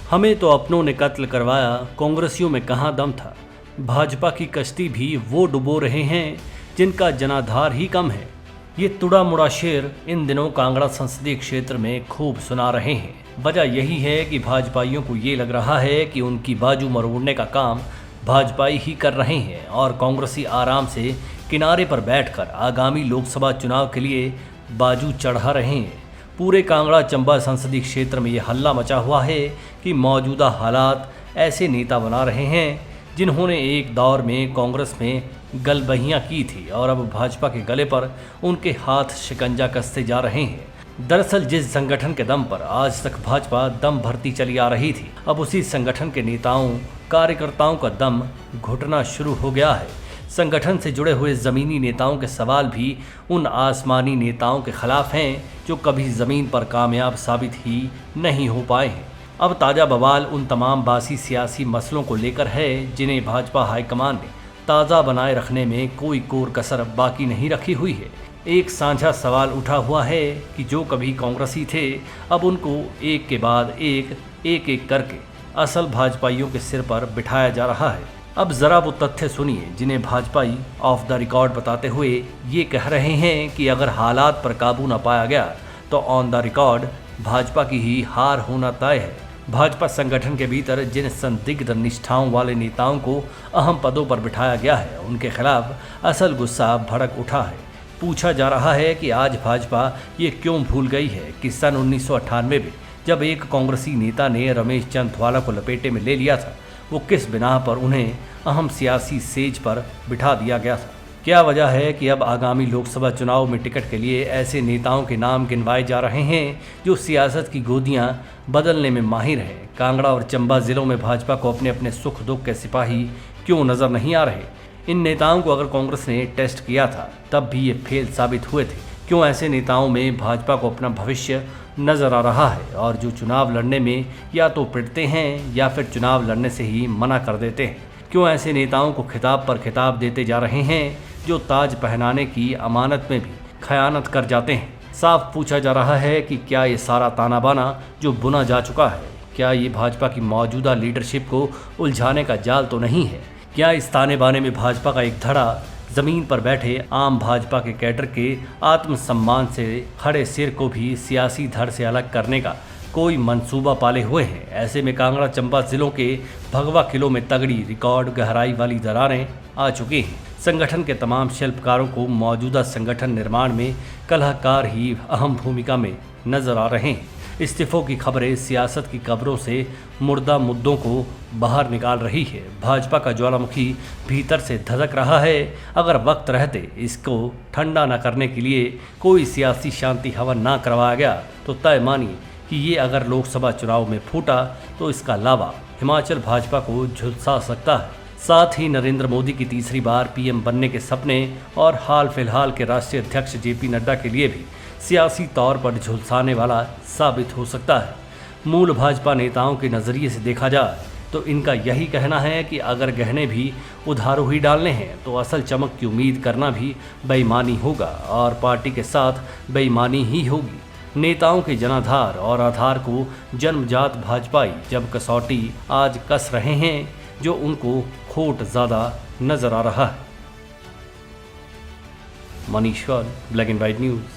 हमें तो अपनों ने कत्ल करवाया, कांग्रेसियों में कहाँ दम था। भाजपा की कश्ती भी वो डुबो रहे हैं जिनका जनाधार ही कम है। ये तुड़ा मुड़ा शेर इन दिनों कांगड़ा संसदीय क्षेत्र में खूब सुना रहे हैं। वजह यही है कि भाजपाइयों को ये लग रहा है कि उनकी बाजू मरोड़ने का काम भाजपाई ही कर रहे हैं और कांग्रेसी आराम से किनारे पर बैठकर आगामी लोकसभा चुनाव के लिए बाजू चढ़ा रहे हैं। पूरे कांगड़ा चंबा संसदीय क्षेत्र में ये हल्ला मचा हुआ है कि मौजूदा हालात ऐसे नेता बना रहे हैं जिन्होंने एक दौर में कांग्रेस में गलबहियां की थी और अब भाजपा के गले पर उनके हाथ शिकंजा कसते जा रहे हैं। दरअसल जिस संगठन के दम पर आज तक भाजपा दम भरती चली आ रही थी, अब उसी संगठन के नेताओं कार्यकर्ताओं का दम घुटना शुरू हो गया है। संगठन से जुड़े हुए ज़मीनी नेताओं के सवाल भी उन आसमानी नेताओं के खिलाफ हैं जो कभी ज़मीन पर कामयाब साबित ही नहीं हो पाए हैं। अब ताज़ा बवाल उन तमाम बासी सियासी मसलों को लेकर है जिन्हें भाजपा हाईकमान ने ताज़ा बनाए रखने में कोई कोर कसर बाकी नहीं रखी हुई है। एक साझा सवाल उठा हुआ है कि जो कभी कांग्रेसी थे, अब उनको एक के बाद एक करके असल भाजपाइयों के सिर पर बिठाया जा रहा है। अब जरा वो तथ्य सुनिए जिन्हें भाजपाई ऑफ द रिकॉर्ड बताते हुए ये कह रहे हैं कि अगर हालात पर काबू न पाया गया तो ऑन द रिकॉर्ड भाजपा की ही हार होना तय है। भाजपा संगठन के भीतर जिन संदिग्ध निष्ठाओं वाले नेताओं को अहम पदों पर बिठाया गया है, उनके खिलाफ असल गुस्सा भड़क उठा है। पूछा जा रहा है कि आज भाजपा ये क्यों भूल गई है कि सन 1998 में जब एक कांग्रेसी नेता ने रमेश चंद को लपेटे में ले लिया था, वो किस बिना पर उन्हें अहम सियासी सेज पर बिठा दिया गया था। क्या वजह है कि अब आगामी लोकसभा चुनाव में टिकट के लिए ऐसे नेताओं के नाम गिनवाए जा रहे हैं जो सियासत की गोदियां बदलने में माहिर हैं। कांगड़ा और चंबा जिलों में भाजपा को अपने अपने सुख दुख के सिपाही क्यों नजर नहीं आ रहे? इन नेताओं को अगर कांग्रेस ने टेस्ट किया था तब भी ये फेल साबित हुए थे। क्यों ऐसे नेताओं में भाजपा को अपना भविष्य नजर आ रहा है और जो चुनाव लड़ने में या तो पिटते हैं या फिर चुनाव लड़ने से ही मना कर देते हैं? क्यों ऐसे नेताओं को खिताब पर खिताब देते जा रहे हैं जो ताज पहनाने की अमानत में भी खयानत कर जाते हैं? साफ पूछा जा रहा है कि क्या ये सारा ताना बाना जो बुना जा चुका है, क्या ये भाजपा की मौजूदा लीडरशिप को उलझाने का जाल तो नहीं है? क्या इस ताने बाने में भाजपा का एक धड़ा जमीन पर बैठे आम भाजपा के कैडर के आत्मसम्मान से खड़े सिर को भी सियासी धड़ से अलग करने का कोई मंसूबा पाले हुए हैं? ऐसे में कांगड़ा चंबा जिलों के भगवा किलों में तगड़ी रिकॉर्ड गहराई वाली दरारें आ चुकी हैं। संगठन के तमाम शिल्पकारों को मौजूदा संगठन निर्माण में कलहकार ही अहम भूमिका में नजर आ रहे हैं। इस्तीफों की खबरें सियासत की कब्रों से मुर्दा मुद्दों को बाहर निकाल रही है। भाजपा का ज्वालामुखी भीतर से धधक रहा है। अगर वक्त रहते इसको ठंडा न करने के लिए कोई सियासी शांति हवन ना करवाया गया तो तय मानिए कि ये अगर लोकसभा चुनाव में फूटा तो इसका लावा हिमाचल भाजपा को झुलसा सकता है। साथ ही नरेंद्र मोदी की तीसरी बार पीएम बनने के सपने और हाल फिलहाल के राष्ट्रीय अध्यक्ष जेपी नड्डा के लिए भी सियासी तौर पर झुलसाने वाला साबित हो सकता है। मूल भाजपा नेताओं के नज़रिए से देखा जाए तो इनका यही कहना है कि अगर गहने भी उधारों ही डालने हैं तो असल चमक की उम्मीद करना भी बेईमानी होगा और पार्टी के साथ बेईमानी ही होगी। नेताओं के जनाधार और आधार को जन्मजात भाजपाई जब कसौटी आज कस रहे हैं जो उनको खोट ज़्यादा नजर आ रहा है। Manish Kaul, black and white news.